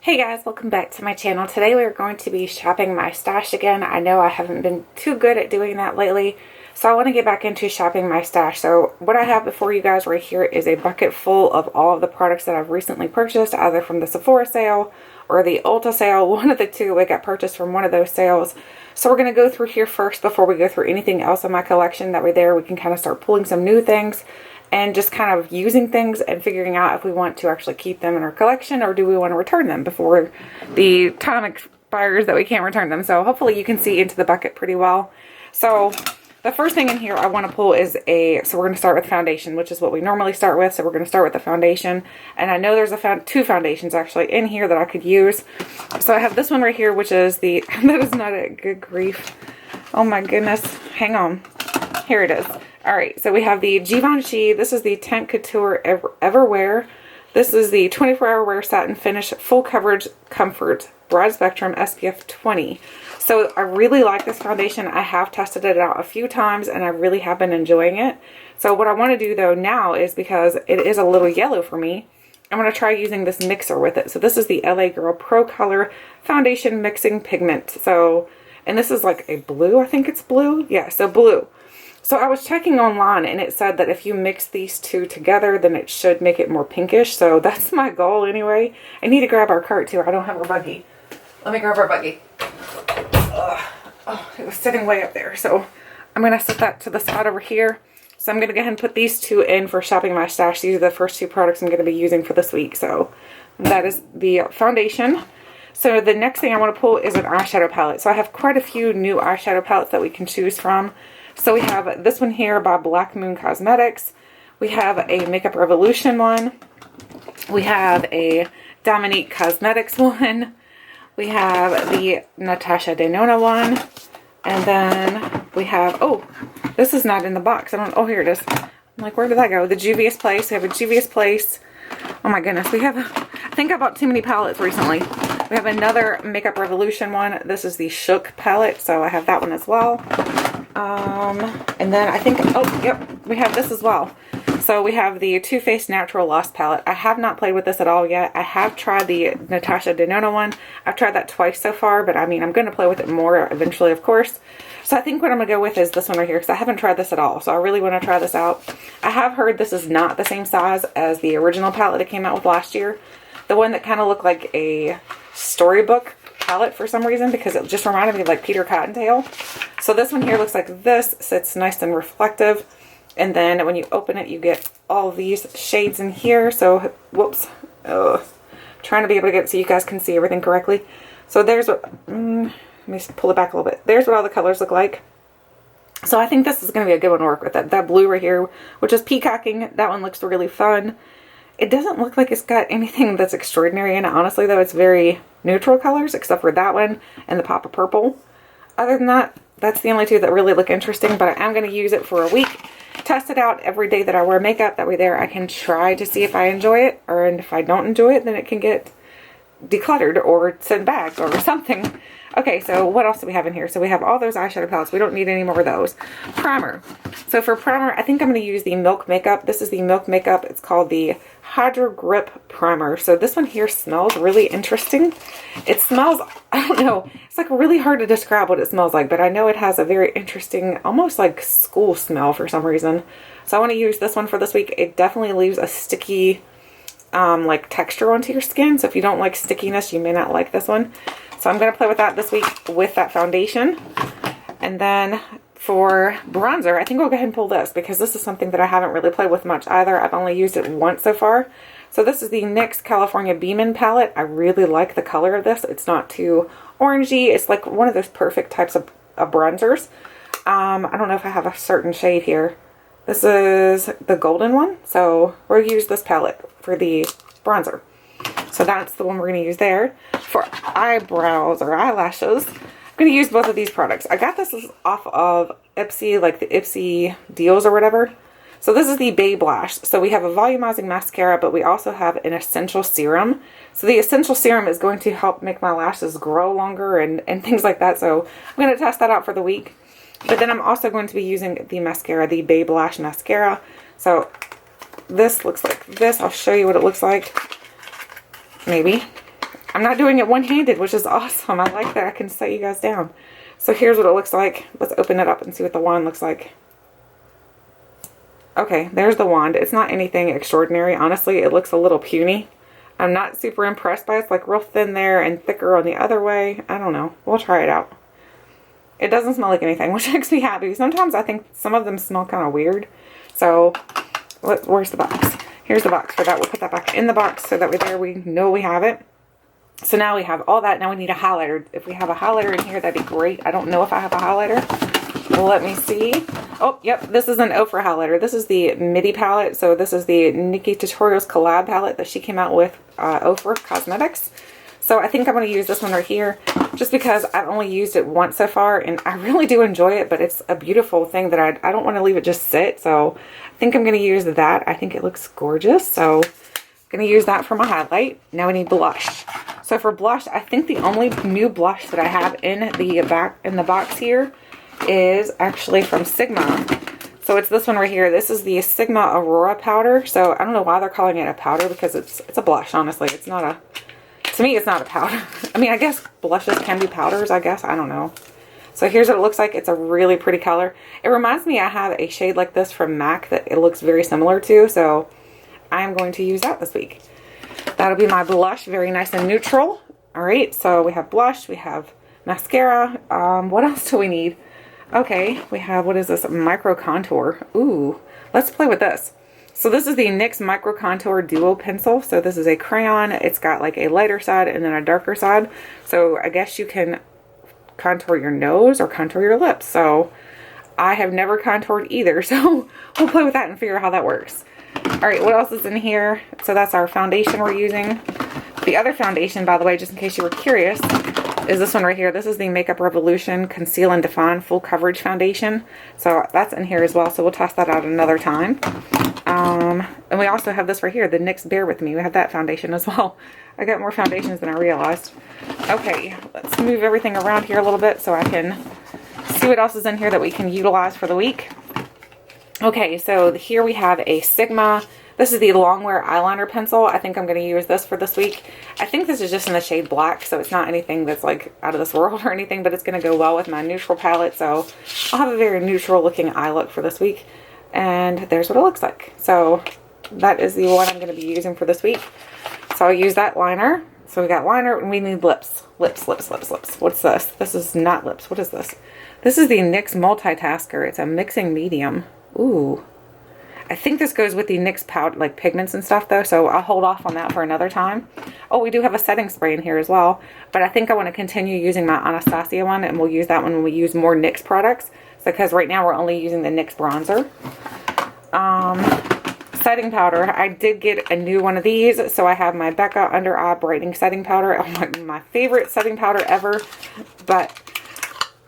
Hey guys, welcome back to my channel. Today we are going to be shopping my stash again. I know I haven't been too good at doing that lately, so I want to get back into shopping my stash. So what I have before you guys right here is a bucket full of all of the products that I've recently purchased, either from the Sephora sale or the Ulta sale. One of the two, I got purchased from one of those sales. So we're going to go through here first before we go through anything else in my collection. That way there we can kind of start pulling some new things and just kind of using things and figuring out if we want to actually keep them in our collection or do we want to return them before the time expires that we can't return them. So hopefully you can see into the bucket pretty well. So the first thing in here I want to pull is so we're going to start with foundation, which is what we normally start with. So we're going to start with the foundation. And I know there's two foundations actually in here that I could use. So I have this one right here, which is that is not it, good grief. Oh my goodness, hang on. Here it is. Alright, so we have the Givenchy. This is the Teint Couture Everwear. This is the 24-hour wear satin finish, full coverage comfort, broad spectrum SPF 20. So I really like this foundation. I have tested it out a few times and I really have been enjoying it. So what I want to do though now is, because it is a little yellow for me, I'm going to try using this mixer with it. So this is the LA Girl Pro Color Foundation Mixing Pigment. So, and this is like a blue, I think it's blue. Yeah, so blue. So I was checking online and it said that if you mix these two together, then it should make it more pinkish. So that's my goal anyway. I need to grab our cart too. I don't have our buggy. Let me grab our buggy. Oh, it was sitting way up there. So I'm going to set that to the side over here. So I'm going to go ahead and put these two in for shopping my stash. These are the first two products I'm going to be using for this week. So that is the foundation. So the next thing I want to pull is an eyeshadow palette. So I have quite a few new eyeshadow palettes that we can choose from. So we have this one here by Black Moon Cosmetics. We have a Makeup Revolution one. We have a Dominique Cosmetics one. We have the Natasha Denona one. And then we have, oh, this is not in the box. Oh, here it is. I'm like, where did that go? The Juvia's Place. We have a Juvia's Place. Oh my goodness. We have, I think I bought too many palettes recently. We have another Makeup Revolution one. This is the Shook palette. So I have that one as well. And then I think, oh, yep, we have this as well. So we have the Too Faced Natural Lost palette. I have not played with this at all yet. I have tried the Natasha Denona one. I've tried that twice so far, but I mean, I'm going to play with it more eventually, of course. So I think what I'm going to go with is this one right here, because I haven't tried this at all. So I really want to try this out. I have heard this is not the same size as the original palette it came out with last year. The one that kind of looked like a storybook palette for some reason, because it just reminded me of like Peter Cottontail. So this one here looks like this. So it's nice and reflective. And then when you open it, you get all these shades in here. So, whoops. Trying to be able to get it so you guys can see everything correctly. So there's what, let me pull it back a little bit. There's what all the colors look like. So I think this is going to be a good one to work with. That blue right here, which is peacocking. That one looks really fun. It doesn't look like it's got anything that's extraordinary in it, honestly, though. It's very neutral colors, except for that one and the pop of purple. Other than that, that's the only two that really look interesting, but I am going to use it for a week. Test it out every day that I wear makeup. That way there I can try to see if I enjoy it, or if I don't enjoy it, then it can get decluttered or sent back or something. Okay, so what else do we have in here? So we have all those eyeshadow palettes. We don't need any more of those. Primer. So for primer, I think I'm going to use the Milk Makeup. This is the Milk Makeup. It's called the Hydro Grip Primer. So this one here smells really interesting. It smells, I don't know, it's like really hard to describe what it smells like, but I know it has a very interesting, almost like school smell for some reason. So I want to use this one for this week. It definitely leaves a sticky like texture onto your skin. So if you don't like stickiness, you may not like this one. So I'm going to play with that this week with that foundation. And then for bronzer, I think I'll go ahead and pull this, because this is something that I haven't really played with much either. I've only used it once so far. So this is the NYX California Beamin' palette. I really like the color of this. It's not too orangey. It's like one of those perfect types of bronzers. I don't know if I have a certain shade here. This is the golden one. So we'll use this palette for the bronzer. So that's the one we're going to use there. For eyebrows or eyelashes, I'm going to use both of these products. I got this off of Ipsy, like the Ipsy deals or whatever. So this is the Babe Lash. So we have a volumizing mascara, but we also have an essential serum. So the essential serum is going to help make my lashes grow longer and things like that. So I'm going to test that out for the week. But then I'm also going to be using the mascara, the Babe Lash mascara. So this looks like this. I'll show you what it looks like. Maybe. I'm not doing it one-handed, which is awesome. I like that I can set you guys down. So here's what it looks like. Let's open it up and see what the wand looks like. Okay, there's the wand. It's not anything extraordinary. Honestly, it looks a little puny. I'm not super impressed by it. It's like real thin there and thicker on the other way. I don't know. We'll try it out. It doesn't smell like anything, which makes me happy. Sometimes I think some of them smell kind of weird. So, where's the box? Here's the box for that. We'll put that back in the box so that way there we know we have it. So now we have all that. Now we need a highlighter. If we have a highlighter in here, that'd be great. I don't know if I have a highlighter. Let me see. Oh, yep. This is an Ofra highlighter. This is the MIDI palette. So this is the Nikki Tutorials collab palette that she came out with Ofra Cosmetics. So I think I'm going to use this one right here just because I've only used it once so far and I really do enjoy it, but it's a beautiful thing that I don't want to leave it just sit. So I think I'm going to use that. I think it looks gorgeous. So I'm going to use that for my highlight. Now we need blush. So for blush, I think the only new blush that I have in the box here is actually from Sigma. So it's this one right here. This is the Sigma Aurora powder. So I don't know why they're calling it a powder because it's a blush, honestly. It's not a, to me, it's not a powder. I mean, I guess blushes can be powders, I guess. I don't know. So here's what it looks like. It's a really pretty color. It reminds me I have a shade like this from MAC that it looks very similar to. So I am going to use that this week. That'll be my blush. Very nice and neutral. All right. So we have blush. We have mascara. What else do we need? Okay, we have, what is this? Micro Contour. Ooh, let's play with this. So this is the NYX Micro Contour Duo Pencil. So this is a crayon. It's got like a lighter side and then a darker side. So I guess you can contour your nose or contour your lips. So I have never contoured either. So we'll play with that and figure out how that works. All right, what else is in here? So that's our foundation we're using. The other foundation, by the way, just in case you were curious, is this one right here. This is the Makeup Revolution Conceal and Define Full Coverage Foundation. So that's in here as well. So we'll test that out another time. And we also have this right here, the NYX Bear With Me. We have that foundation as well. I got more foundations than I realized. Okay, let's move everything around here a little bit so I can see what else is in here that we can utilize for the week. Okay, so here we have a Sigma. This is the Longwear eyeliner pencil. I think I'm going to use this for this week. I think this is just in the shade black, so it's not anything that's like out of this world or anything, but it's going to go well with my neutral palette. So I'll have a very neutral looking eye look for this week. And there's what it looks like. So that is the one I'm going to be using for this week. So I'll use that liner. So we got liner and we need lips. Lips. What's this? This is not lips. What is this? This is the NYX Multitasker. It's a mixing medium. Ooh. I think this goes with the NYX powder, like pigments and stuff though, so I'll hold off on that for another time. Oh, we do have a setting spray in here as well, but I think I want to continue using my Anastasia one, and we'll use that one when we use more NYX products, because right now we're only using the NYX bronzer. Setting powder. I did get a new one of these, so I have my Becca Under Eye Brightening Setting Powder. Oh, my favorite setting powder ever, but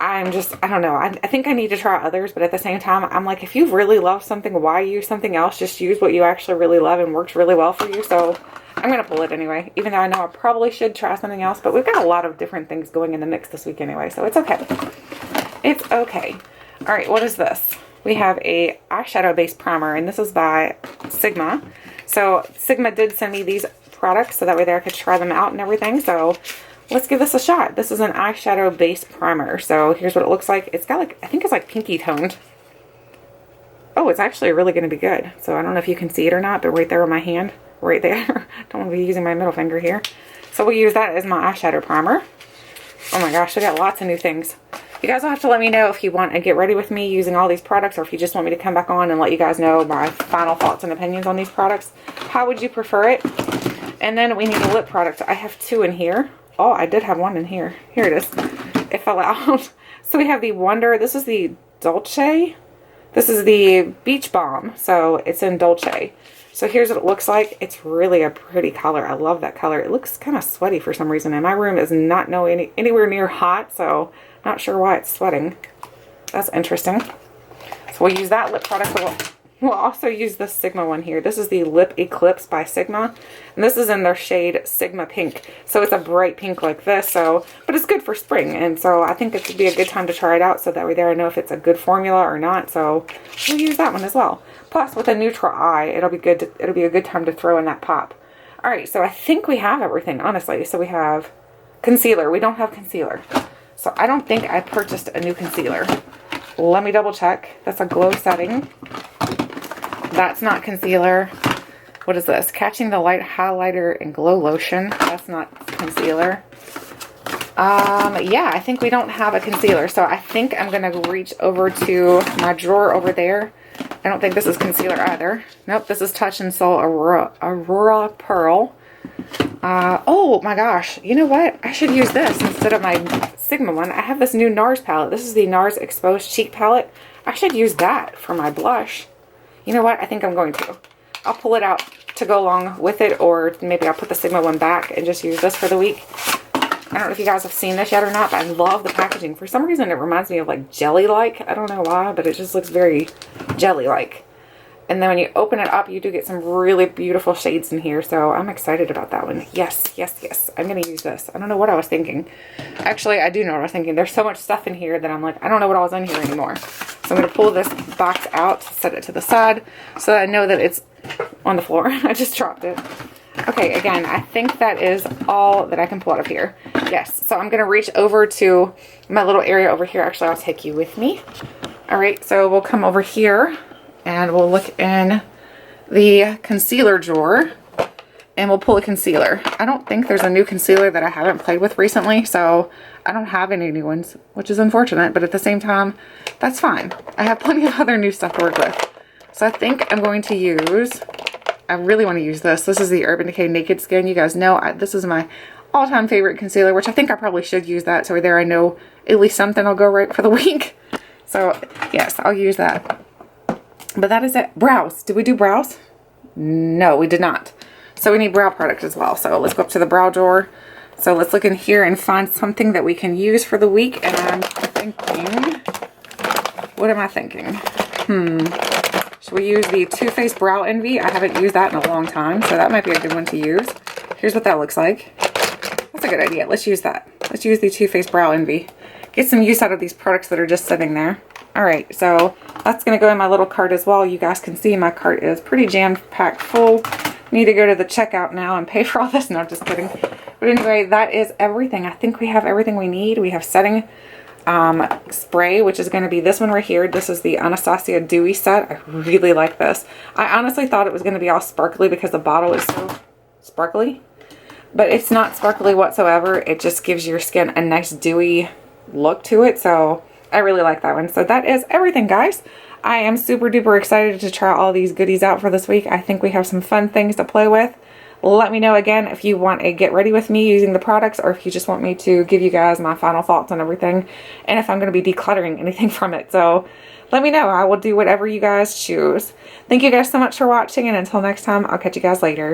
I don't know. I think I need to try others, but at the same time, I'm like, if you really love something, why use something else? Just use what you actually really love and works really well for you. So I'm going to pull it anyway, even though I know I probably should try something else, but we've got a lot of different things going in the mix this week anyway, so it's okay. It's okay. All right, what is this? We have a eyeshadow base primer, and this is by Sigma. So Sigma did send me these products so that way there I could try them out and everything. So let's give this a shot. This is an eyeshadow base primer. So here's what it looks like. It's got like, I think it's like pinky toned. Oh, it's actually really going to be good. So I don't know if you can see it or not, but right there on my hand, right there. Don't want to be using my middle finger here. So we'll use that as my eyeshadow primer. Oh my gosh, we got lots of new things. You guys will have to let me know if you want to get ready with me using all these products, or if you just want me to come back on and let you guys know my final thoughts and opinions on these products. How would you prefer it? And then we need a lip product. I have two in here. Oh, I did have one in here. Here it is. It fell out. So we have the Wonder. This is the Dolce. This is the Beach Balm. So it's in Dolce. So here's what it looks like. It's really a pretty color. I love that color. It looks kind of sweaty for some reason. And my room is not anywhere near hot. So not sure why it's sweating. That's interesting. So we'll use that lip product. We'll also use the Sigma one here. This is the Lip Eclipse by Sigma. And this is in their shade Sigma Pink. So it's a bright pink like this. But it's good for spring. And so I think it could be a good time to try it out. So that way there I know if it's a good formula or not. So we'll use that one as well. Plus with a neutral eye, it'll be good. It'll be a good time to throw in that pop. Alright, so I think we have everything, honestly. So we have concealer. We don't have concealer. So I don't think I purchased a new concealer. Let me double check. That's a glow setting. That's not concealer. What is this? Catching the Light highlighter and glow lotion. That's not concealer. Yeah, I think we don't have a concealer. So I think I'm going to reach over to my drawer over there. I don't think this is concealer either. Nope, this is Touch and Soul Aurora Pearl. Oh my gosh, you know what? I should use this instead of my Sigma one. I have this new NARS palette. This is the NARS Exposed Cheek Palette. I should use that for my blush. You know what? I think I'm going to. I'll pull it out to go along with it, or maybe I'll put the Sigma one back and just use this for the week. I don't know if you guys have seen this yet or not, but I love the packaging. For some reason, it reminds me of like jelly-like. I don't know why, but it just looks very jelly-like. And then when you open it up, you do get some really beautiful shades in here. So I'm excited about that one. Yes, yes, yes. I'm going to use this. I don't know what I was thinking. Actually, I do know what I was thinking. There's so much stuff in here that I'm like, I don't know what I was in here anymore. So I'm going to pull this box out, set it to the side so that I know that it's on the floor. I just dropped it. Okay, again, I think that is all that I can pull out of here. Yes, so I'm going to reach over to my little area over here. Actually, I'll take you with me. All right, so we'll come over here. And we'll look in the concealer drawer and we'll pull a concealer. I don't think there's a new concealer that I haven't played with recently, so I don't have any new ones, which is unfortunate, but at the same time, that's fine. I have plenty of other new stuff to work with. So I think I'm going to use, I really want to use this. This is the Urban Decay Naked Skin. You guys know this is my all-time favorite concealer, which I think I probably should use that, so there I know at least something will go right for the week. So yes, I'll use that. But that is it. Brows. Did we do brows? No, we did not. So we need brow product as well. So let's go up to the brow drawer. So let's look in here and find something that we can use for the week. And I'm thinking, what am I thinking? Should we use the Too Faced Brow Envy? I haven't used that in a long time, so that might be a good one to use. Here's what that looks like. That's a good idea. Let's use that. Let's use the Too Faced Brow Envy. Get some use out of these products that are just sitting there. Alright, so that's going to go in my little cart as well. You guys can see my cart is pretty jam-packed full. Need to go to the checkout now and pay for all this. No, just kidding. But anyway, that is everything. I think we have everything we need. We have setting spray, which is going to be this one right here. This is the Anastasia Dewy set. I really like this. I honestly thought it was going to be all sparkly because the bottle is so sparkly. But it's not sparkly whatsoever. It just gives your skin a nice dewy look to it. So I really like that one. So that is everything, guys. I am super duper excited to try all these goodies out for this week. I think we have some fun things to play with. Let me know again if you want a get ready with me using the products, or if you just want me to give you guys my final thoughts on everything, and if I'm going to be decluttering anything from it. So let me know. I will do whatever you guys choose. Thank you guys so much for watching, and until next time, I'll catch you guys later.